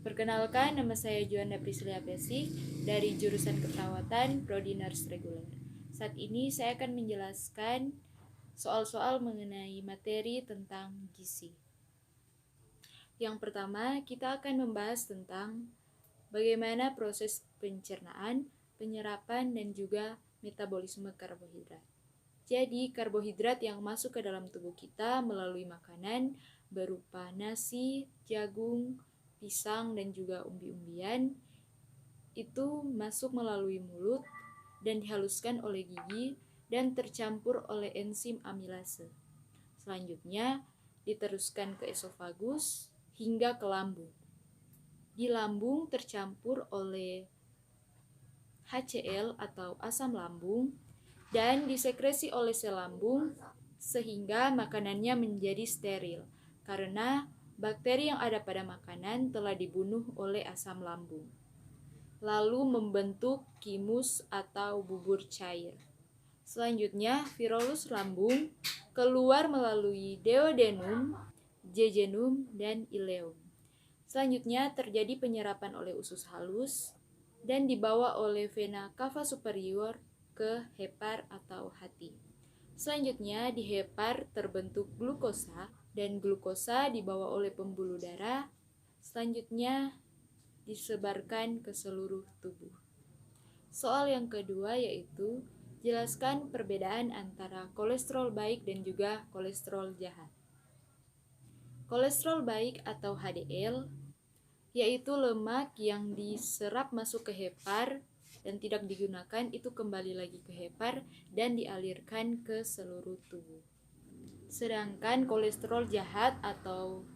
Perkenalkan, nama saya Juanda Priscilia Pesik dari jurusan Keperawatan Prodi Nurse Reguler. Saat ini saya akan menjelaskan soal-soal mengenai materi tentang gizi. Yang pertama, kita akan membahas tentang bagaimana proses pencernaan, penyerapan, dan juga metabolisme karbohidrat. Jadi, karbohidrat yang masuk ke dalam tubuh kita melalui makanan berupa nasi, jagung, pisang, dan juga umbi-umbian itu masuk melalui mulut dan dihaluskan oleh gigi dan tercampur oleh enzim amilase. Selanjutnya, diteruskan ke esofagus hingga ke lambung. Di lambung tercampur oleh HCl atau asam lambung dan disekresi oleh sel lambung sehingga makanannya menjadi steril karena bakteri yang ada pada makanan telah dibunuh oleh asam lambung. Lalu membentuk kimus atau bubur cair. Selanjutnya, virulus lambung keluar melalui duodenum, jejunum, dan ileum. Selanjutnya terjadi penyerapan oleh usus halus dan dibawa oleh vena cava superior ke hepar atau hati. Selanjutnya di hepar terbentuk glukosa dan glukosa dibawa oleh pembuluh darah. Selanjutnya disebarkan ke seluruh tubuh. Soal yang kedua yaitu jelaskan perbedaan antara kolesterol baik dan juga kolesterol jahat. Kolesterol baik atau HDL yaitu lemak yang diserap masuk ke hepar dan tidak digunakan, itu kembali lagi ke hepar dan dialirkan ke seluruh tubuh. Sedangkan kolesterol jahat atau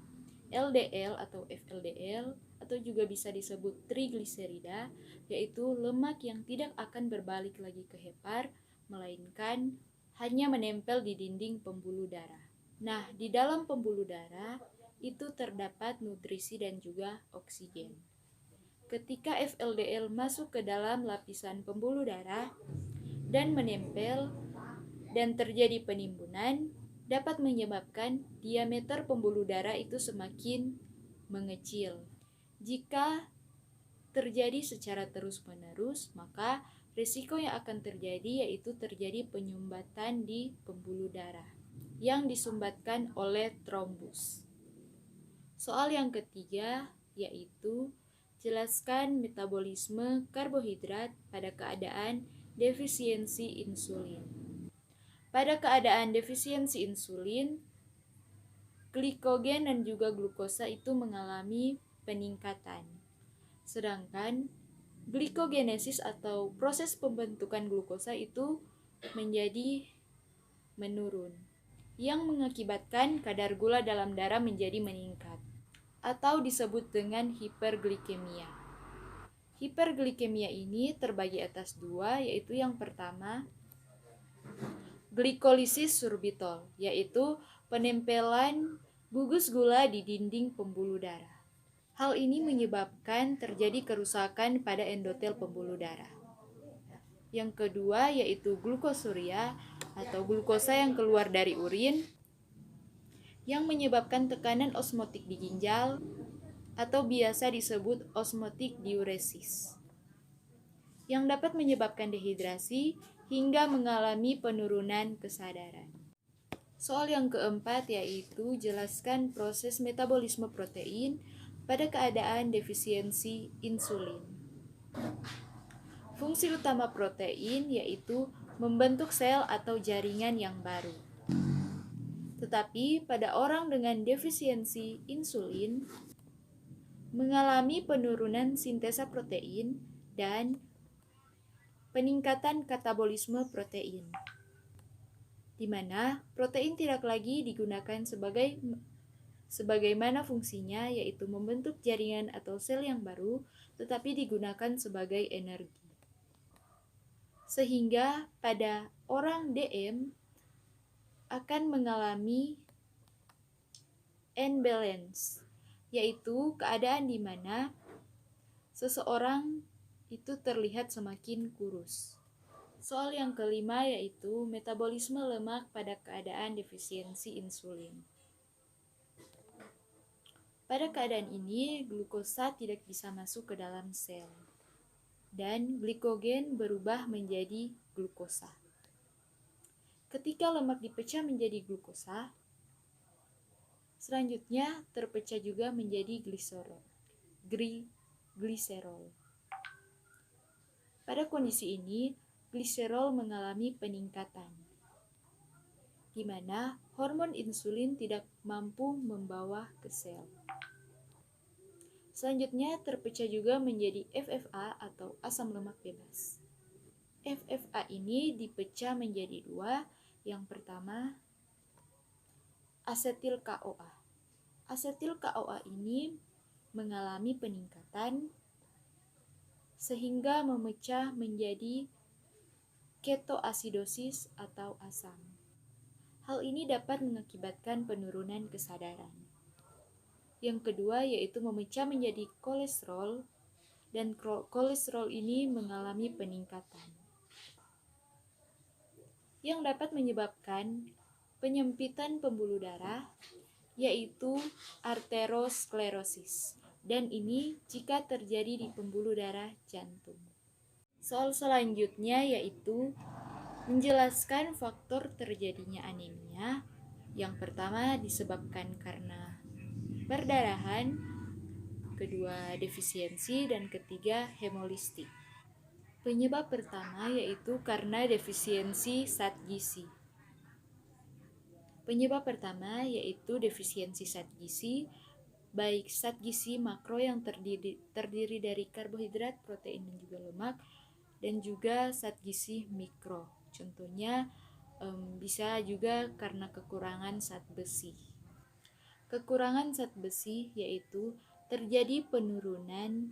LDL atau FLDL atau juga bisa disebut trigliserida yaitu lemak yang tidak akan berbalik lagi ke hepar melainkan hanya menempel di dinding pembuluh darah. Nah, di dalam pembuluh darah itu terdapat nutrisi dan juga oksigen. Ketika FLDL masuk ke dalam lapisan pembuluh darah dan menempel dan terjadi penimbunan, dapat menyebabkan diameter pembuluh darah itu semakin mengecil. Jika terjadi secara terus-menerus, maka risiko yang akan terjadi yaitu terjadi penyumbatan di pembuluh darah yang disumbatkan oleh trombus. Soal yang ketiga yaitu jelaskan metabolisme karbohidrat pada keadaan defisiensi insulin. Pada keadaan defisiensi insulin, glikogen dan juga glukosa itu mengalami peningkatan. Sedangkan glikogenesis atau proses pembentukan glukosa itu menjadi menurun, yang mengakibatkan kadar gula dalam darah menjadi meningkat, atau disebut dengan hiperglikemia. Hiperglikemia ini terbagi atas dua, yaitu yang pertama, glikolisis sorbitol, yaitu penempelan gugus gula di dinding pembuluh darah. Hal ini menyebabkan terjadi kerusakan pada endotel pembuluh darah. Yang kedua yaitu glukosuria atau glukosa yang keluar dari urin yang menyebabkan tekanan osmotik di ginjal atau biasa disebut osmotik diuresis yang dapat menyebabkan dehidrasi hingga mengalami penurunan kesadaran. Soal yang keempat yaitu jelaskan proses metabolisme protein pada keadaan defisiensi insulin. Fungsi utama protein yaitu membentuk sel atau jaringan yang baru. Tetapi pada orang dengan defisiensi insulin mengalami penurunan sintesa protein dan peningkatan katabolisme protein, di mana protein tidak lagi digunakan sebagaimana fungsinya yaitu membentuk jaringan atau sel yang baru, tetapi digunakan sebagai energi. Sehingga pada orang DM akan mengalami imbalance, yaitu keadaan di mana seseorang itu terlihat semakin kurus. Soal yang kelima yaitu metabolisme lemak pada keadaan defisiensi insulin. Pada keadaan ini, glukosa tidak bisa masuk ke dalam sel, dan glikogen berubah menjadi glukosa. Ketika lemak dipecah menjadi glukosa, selanjutnya terpecah juga menjadi gliserol. Pada kondisi ini, gliserol mengalami peningkatan, di mana hormon insulin tidak mampu membawa ke sel. Selanjutnya terpecah juga menjadi FFA atau asam lemak bebas. FFA ini dipecah menjadi dua. Yang pertama, asetil CoA. Asetil CoA ini mengalami peningkatan sehingga memecah menjadi ketoasidosis atau asam. Hal ini dapat mengakibatkan penurunan kesadaran. Yang kedua yaitu memecah menjadi kolesterol, dan kolesterol ini mengalami peningkatan yang dapat menyebabkan penyempitan pembuluh darah, yaitu arteriosklerosis, dan ini jika terjadi di pembuluh darah jantung. Soal selanjutnya yaitu menjelaskan faktor terjadinya anemia. Yang pertama disebabkan karena perdarahan, kedua defisiensi, dan ketiga hemolistik. Penyebab pertama yaitu karena defisiensi zat gizi. Baik zat gizi makro yang terdiri dari karbohidrat, protein, dan juga lemak, dan juga zat gizi mikro. Contohnya bisa juga karena kekurangan zat besi. Kekurangan zat besi yaitu terjadi penurunan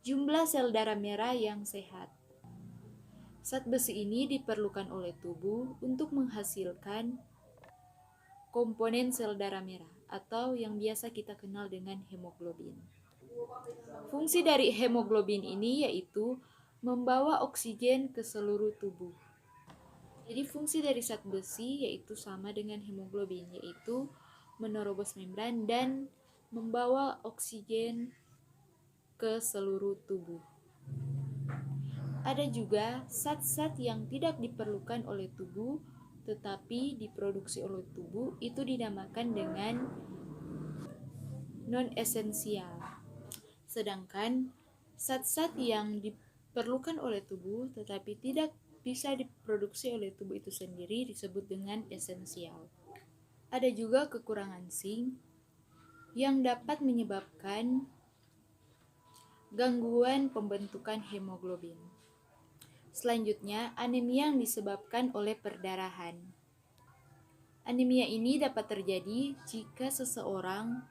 jumlah sel darah merah yang sehat. Zat besi ini diperlukan oleh tubuh untuk menghasilkan komponen sel darah merah atau yang biasa kita kenal dengan hemoglobin. Fungsi dari hemoglobin ini yaitu membawa oksigen ke seluruh tubuh. Jadi fungsi dari zat besi yaitu sama dengan hemoglobin, yaitu menerobos membran dan membawa oksigen ke seluruh tubuh. Ada juga zat-zat yang tidak diperlukan oleh tubuh tetapi diproduksi oleh tubuh, itu dinamakan dengan non-esensial. Sedangkan zat-zat yang diperlukan oleh tubuh tetapi tidak bisa diproduksi oleh tubuh itu sendiri disebut dengan esensial. Ada juga kekurangan zinc yang dapat menyebabkan gangguan pembentukan hemoglobin. Selanjutnya, anemia yang disebabkan oleh perdarahan. Anemia ini dapat terjadi jika seseorang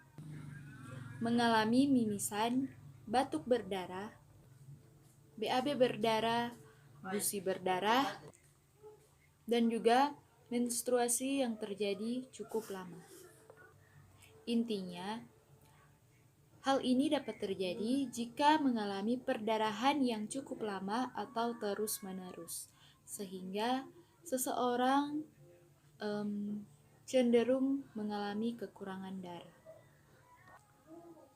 mengalami mimisan, batuk berdarah, BAB berdarah, gusi berdarah, dan juga menstruasi yang terjadi cukup lama. Intinya, hal ini dapat terjadi jika mengalami perdarahan yang cukup lama atau terus-menerus, sehingga seseorang cenderung mengalami kekurangan darah.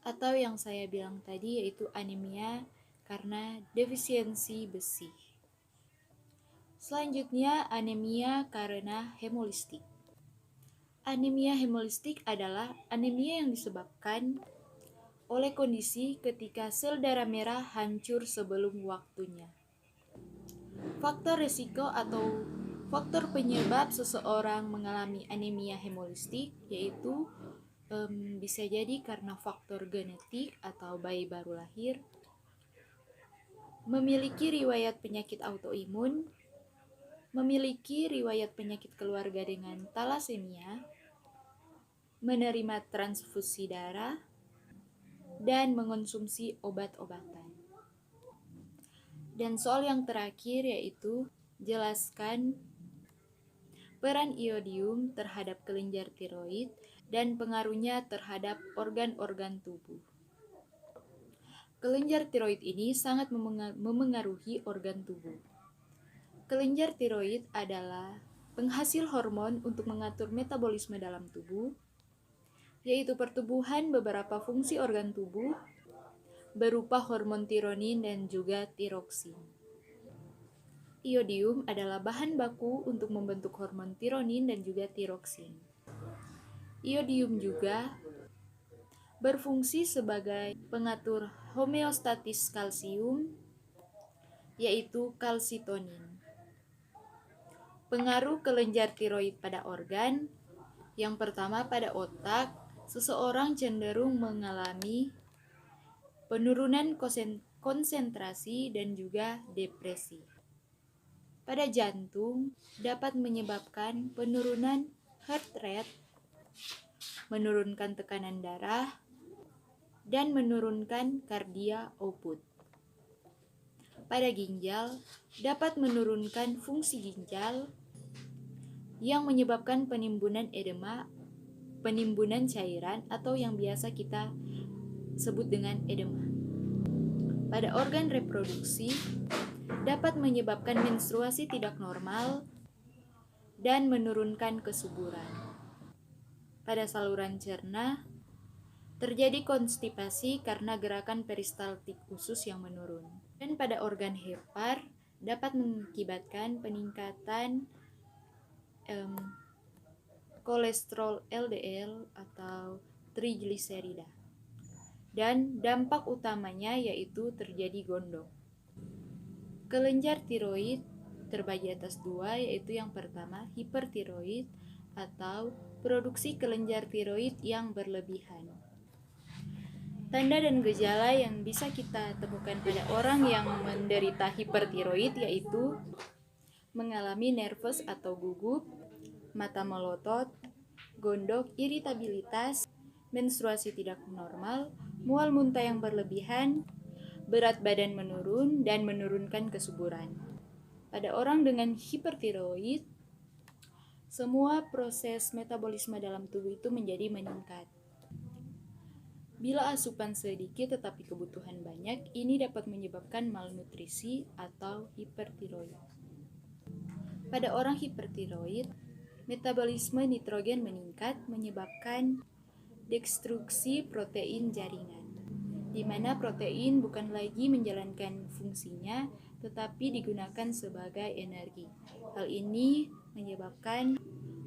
Atau yang saya bilang tadi yaitu anemia karena defisiensi besi. Selanjutnya, anemia karena hemolistik. Anemia hemolistik adalah anemia yang disebabkan oleh kondisi ketika sel darah merah hancur sebelum waktunya. Faktor risiko atau faktor penyebab seseorang mengalami anemia hemolistik yaitu bisa jadi karena faktor genetik atau bayi baru lahir, memiliki riwayat penyakit autoimun, memiliki riwayat penyakit keluarga dengan talasemia, menerima transfusi darah, dan mengonsumsi obat-obatan. Dan soal yang terakhir yaitu jelaskan peran iodium terhadap kelenjar tiroid dan pengaruhnya terhadap organ-organ tubuh. Kelenjar tiroid ini sangat memengaruhi organ tubuh. Kelenjar tiroid adalah penghasil hormon untuk mengatur metabolisme dalam tubuh, yaitu pertumbuhan beberapa fungsi organ tubuh berupa hormon tironin dan juga tiroksin. Iodium adalah bahan baku untuk membentuk hormon tironin dan juga tiroksin. Iodium juga berfungsi sebagai pengatur homeostatis kalsium, yaitu kalsitonin. Pengaruh kelenjar tiroid pada organ, yang pertama pada otak, seseorang cenderung mengalami penurunan konsentrasi dan juga depresi. Pada jantung dapat menyebabkan penurunan heart rate, menurunkan tekanan darah, dan menurunkan cardiac output. Pada ginjal dapat menurunkan fungsi ginjal yang menyebabkan penimbunan edema, penimbunan cairan atau yang biasa kita sebut dengan edema. Pada organ reproduksi dapat menyebabkan menstruasi tidak normal dan menurunkan kesuburan. Pada saluran cerna terjadi konstipasi karena gerakan peristaltik usus yang menurun. Dan pada organ hepar dapat mengakibatkan peningkatan kolesterol LDL atau trigliserida. Dan dampak utamanya yaitu terjadi gondok. Kelenjar tiroid terbagi atas dua, yaitu yang pertama hipertiroid atau produksi kelenjar tiroid yang berlebihan. Tanda dan gejala yang bisa kita temukan pada orang yang menderita hipertiroid yaitu mengalami nervous atau gugup, mata melotot, gondok, iritabilitas, menstruasi tidak normal, mual muntah yang berlebihan, berat badan menurun, dan menurunkan kesuburan. Pada orang dengan hipertiroid, semua proses metabolisme dalam tubuh itu menjadi meningkat. Bila asupan sedikit tetapi kebutuhan banyak, ini dapat menyebabkan malnutrisi atau hipertiroid. Pada orang hipertiroid, metabolisme nitrogen meningkat menyebabkan destruksi protein jaringan, di mana protein bukan lagi menjalankan fungsinya tetapi digunakan sebagai energi. Hal ini menyebabkan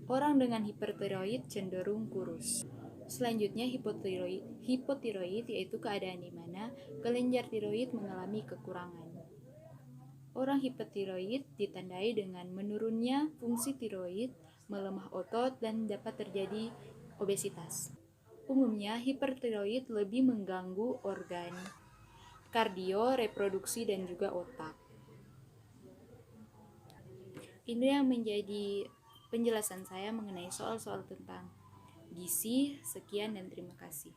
orang dengan hipertiroid cenderung kurus. Selanjutnya hipotiroid yaitu keadaan di mana kelenjar tiroid mengalami kekurangan. Orang hipertiroid ditandai dengan menurunnya fungsi tiroid, melemah otot, dan dapat terjadi obesitas. Umumnya hipertiroid lebih mengganggu organ kardio, reproduksi, dan juga otak. Ini yang menjadi penjelasan saya mengenai soal-soal tentang gizi. Sekian dan terima kasih.